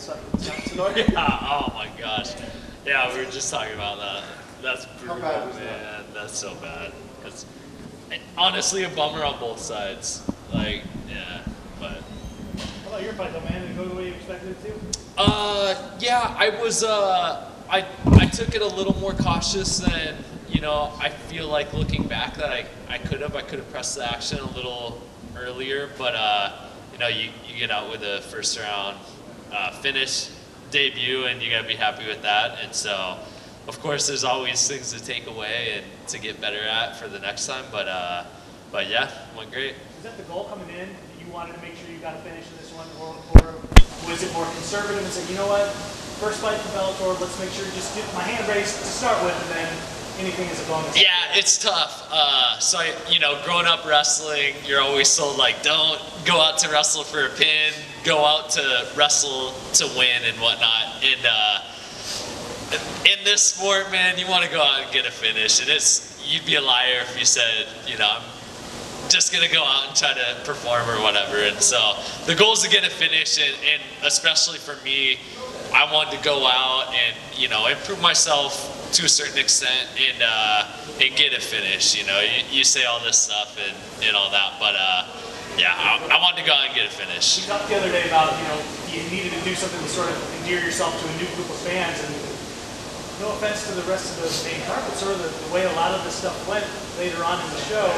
Yeah, oh my gosh. Yeah, we were just talking about that. That's brutal, man. That's so bad. It's honestly a bummer on both sides. Like, yeah, but. How about your fight though, man? Did it go the way you expected it to? Yeah, I was, I took it a little more cautious than, you know, I feel like looking back that I could have pressed the action a little earlier, but, you know, you get out with a first round finish debut and you gotta be happy with that. And so, of course, there's always things to take away and to get better at for the next time, but yeah, went great. Is that the goal coming in? You wanted to make sure you got a finish in this one, or was it more conservative and said, you know what, first fight for Bellator, let's make sure to just get my hand raised to start with, and then anything is a bonus? Yeah, it's tough. So, you know, growing up wrestling, you're always told, like, don't go out to wrestle for a pin, go out to wrestle to win and whatnot. And in this sport, man, you want to go out and get a finish. And you'd be a liar if you said, you know, I'm just going to go out and try to perform or whatever. And so the goal is to get a finish, and especially for me, I wanted to go out and, you know, improve myself to a certain extent and get a finish. You know, you say all this stuff and all that, but yeah, I wanted to go out and get a finish. We talked the other day about, you know, you needed to do something to sort of endear yourself to a new group of fans, and no offense to the rest of the main card, but sort of the way a lot of this stuff went later on in the show,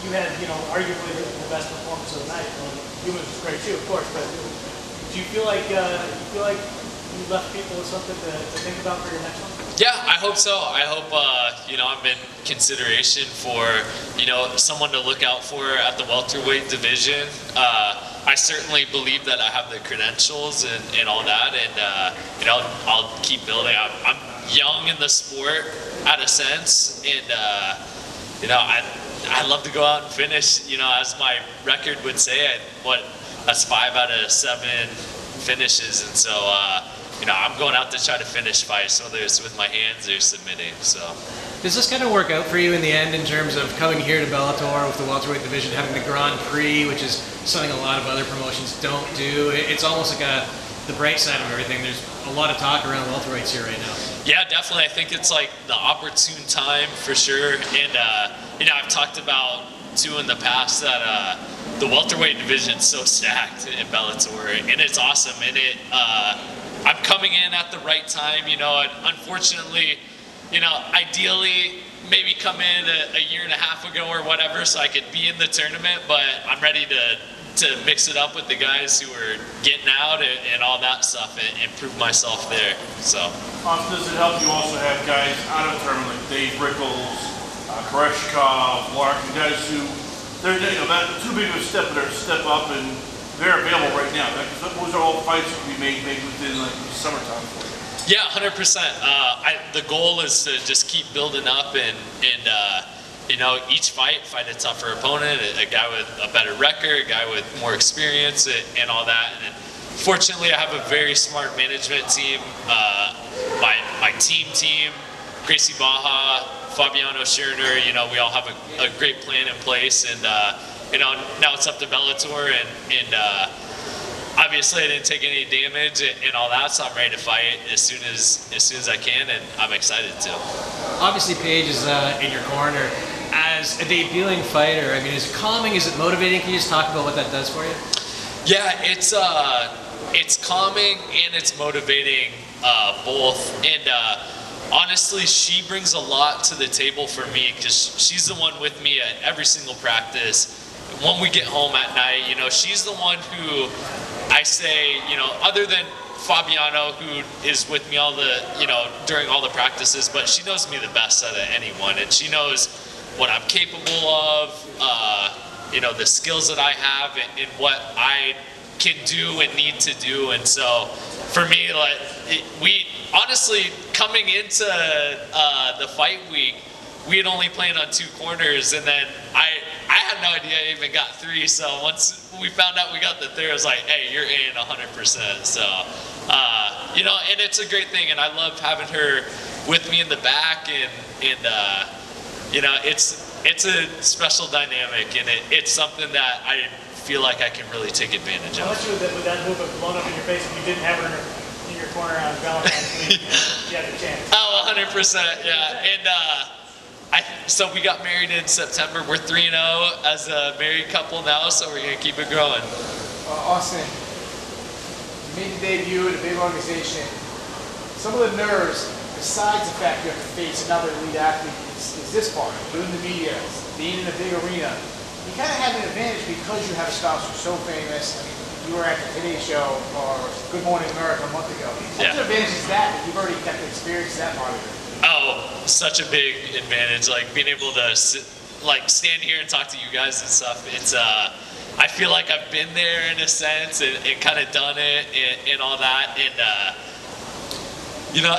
you had, you know, arguably the best performance of the night. Humans was great too, of course, but do you feel like you left people with something to think about for your next one? Yeah, I hope so. I hope, you know, I'm in consideration for, you know, someone to look out for at the welterweight division. I certainly believe that I have the credentials and all that, and, you know, I'll keep building. I'm young in the sport, at a sense, and, you know, I'd love to go out and finish, you know, as my record would say, that's 5 out of 7 finishes, and so, you know, I'm going out to try to finish fights, whether it's with my hands or submitting. So, does this kind of work out for you in the end in terms of coming here to Bellator with the welterweight division, having the Grand Prix, which is something a lot of other promotions don't do? It's almost like the bright side of everything. There's a lot of talk around welterweights here right now. Yeah, definitely. I think it's like the opportune time for sure. And you know, I've talked about too in the past that the welterweight division is so stacked in Bellator, and it's awesome. And I'm coming in at the right time, you know, and unfortunately, you know, ideally maybe come in a year and a half ago or whatever so I could be in the tournament, but I'm ready to mix it up with the guys who are getting out and all that stuff and prove myself there. So. Does it help you also have guys out of the tournament like Dave Rickles, Koreshkov, Larkin, guys who, they're, you know, that too big of a step up and they're available right now. Those are all fights that can be made maybe within like the summertime for you. Yeah, 100%. The goal is to just keep building up and you know, each fight a tougher opponent, a guy with a better record, a guy with more experience and all that. And fortunately, I have a very smart management team. My team, Gracie Baja, Fabiano Schirner, you know, we all have a great plan in place, and you know, now it's up to Bellator, and obviously I didn't take any damage and all that, so I'm ready to fight as soon as I can, and I'm excited to. Obviously, Paige is in your corner. As a debuting fighter, I mean, is it calming? Is it motivating? Can you just talk about what that does for you? Yeah, it's calming and it's motivating, both. And honestly, she brings a lot to the table for me because she's the one with me at every single practice. When we get home at night, you know, she's the one who I say, you know, other than Fabiano, who is with me during all the practices, but she knows me the best out of anyone, and she knows what I'm capable of, you know, the skills that I have and what I can do and need to do. And so for me, like, we honestly, coming into the fight week, we had only planned on 2 corners, and then I had no idea I even got 3. So once we found out we got the 3rd, I was like, hey, you're in 100%. So, you know, and it's a great thing, and I love having her with me in the back, and you know, it's a special dynamic, and it's something that I feel like I can really take advantage How of. much would that move have blown up in your face if you didn't have her in your corner on Valentine's week? You had a chance. Oh, 100%, yeah. And so we got married in September. We're 3-0 as a married couple now, so we're gonna keep it growing. Austin, you made the debut at a big organization. Some of the nerves, besides the fact you have to face another elite athlete, is this part, doing the media, being in a big arena. You kind of have an advantage because you have a spouse who's so famous. I mean, you were at the Today Show or Good Morning America a month ago. What advantage is that you've already got to experience that part of it? Oh, such a big advantage, like being able to stand here and talk to you guys and stuff. It's I feel like I've been there in a sense and kind of done it and all that. And you know,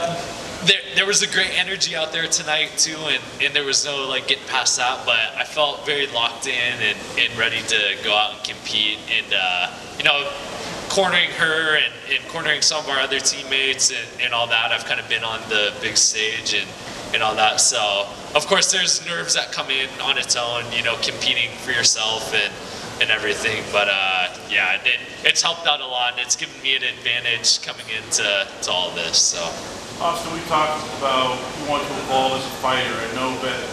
there was a great energy out there tonight too, and there was no like getting past that. But I felt very locked in and ready to go out and compete. And you know, cornering her and cornering some of our other teammates and all that, I've kind of been on the big stage and all that. So of course there's nerves that come in on its own, you know, competing for yourself and everything. But yeah, it's helped out a lot, and it's given me an advantage coming into all this. So. Austin, we talked about you want to evolve as a fighter. I know that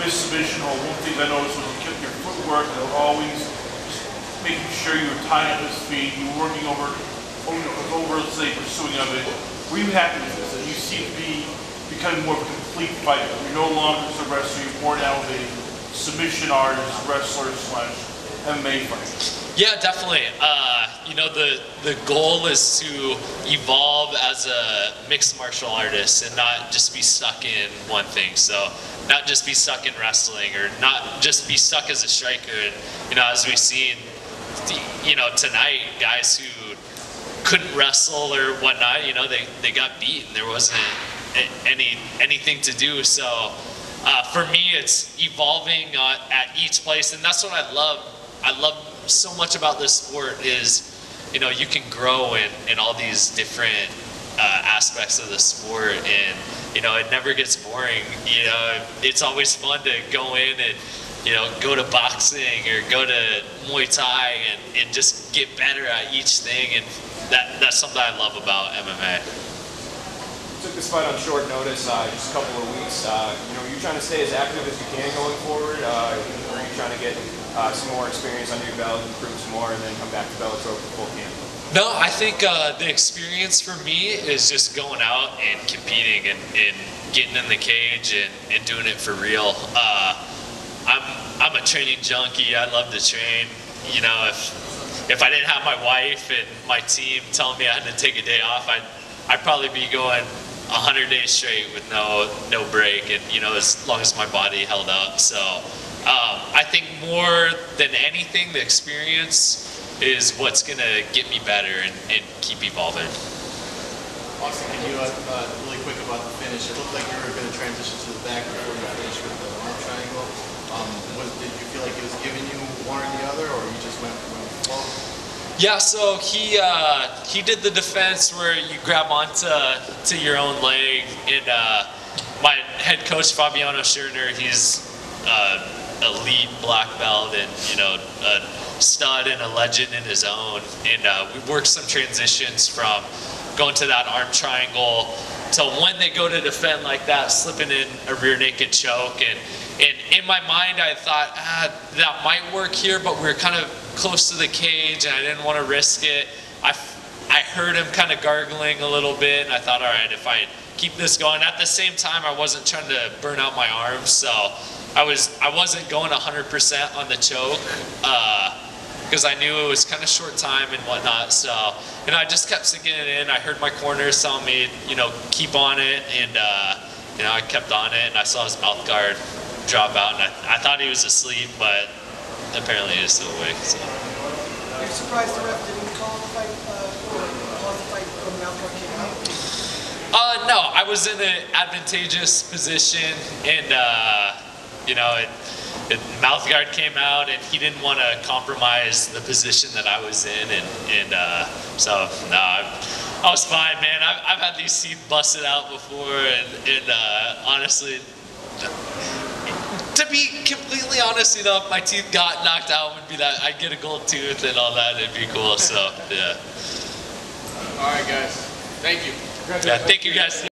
this submission hold, one thing I noticed was you kept your footwork and always just making sure you were tying up his feet, you were working over, let's say, pursuing of it. Were you happy with this? You seem to be becoming more of a complete fighter. You're no longer just a wrestler, you're more now a submission artist, wrestler / MMA fighter. Yeah, definitely. You know, the goal is to evolve as a mixed martial artist and not just be stuck in one thing. So not just be stuck in wrestling or not just be stuck as a striker. And, you know, as we've seen, you know, tonight, guys who couldn't wrestle or whatnot, you know, they got beat and there wasn't anything to do. So for me, it's evolving at each place. And that's what I love. I love so much about this sport is, you know, you can grow in all these different aspects of the sport, and you know, it never gets boring. You know, it's always fun to go in and, you know, go to boxing or go to Muay Thai and just get better at each thing, and that's something I love about MMA. You took this fight on short notice, just a couple of weeks. You know, are you trying to stay as active as you can going forward, or are you trying to get some more experience under your belt, improve some more, and then come back to Bellator with full camp? No, I think the experience for me is just going out and competing and getting in the cage and doing it for real. I'm a training junkie. I love to train. You know, if I didn't have my wife and my team telling me I had to take a day off, I'd probably be going 100 days straight with no break, and you know, as long as my body held up. So I think more than anything, the experience is what's gonna get me better and keep evolving. Austin, can you really quick about the finish? It looked like you were going to transition to the back before you finished with the arm triangle. Did you feel like it was giving you one or the other, or you just went flow? Yeah, so he did the defense where you grab onto your own leg, and my head coach Fabiano Schirner, he's elite black belt and, you know, a stud and a legend in his own, and we worked some transitions from going to that arm triangle to when they go to defend like that, slipping in a rear naked choke, and in my mind I thought that might work here, but we were kind of close to the cage and I didn't want to risk it. I heard him kind of gargling a little bit, and I thought, all right, if I keep this going. At the same time, I wasn't trying to burn out my arms, so I wasn't going 100% on the choke because I knew it was kind of short time and whatnot. So, and I just kept sinking it in. I heard my corners telling me, you know, keep on it, and you know, I kept on it, and I saw his mouth guard drop out, and I thought he was asleep, but apparently he was still awake. So. You're surprised the ref didn't call the fight, when the mouth guard came out? No, I was in an advantageous position, and you know, mouth guard came out, and he didn't want to compromise the position that I was in, and so no, I was fine, man. I've had these teeth busted out before, and honestly, To be completely honest, you know, if my teeth got knocked out, would be that I'd get a gold tooth and all that. It'd be cool. So yeah. All right, guys. Thank you. Yeah. Thank you guys.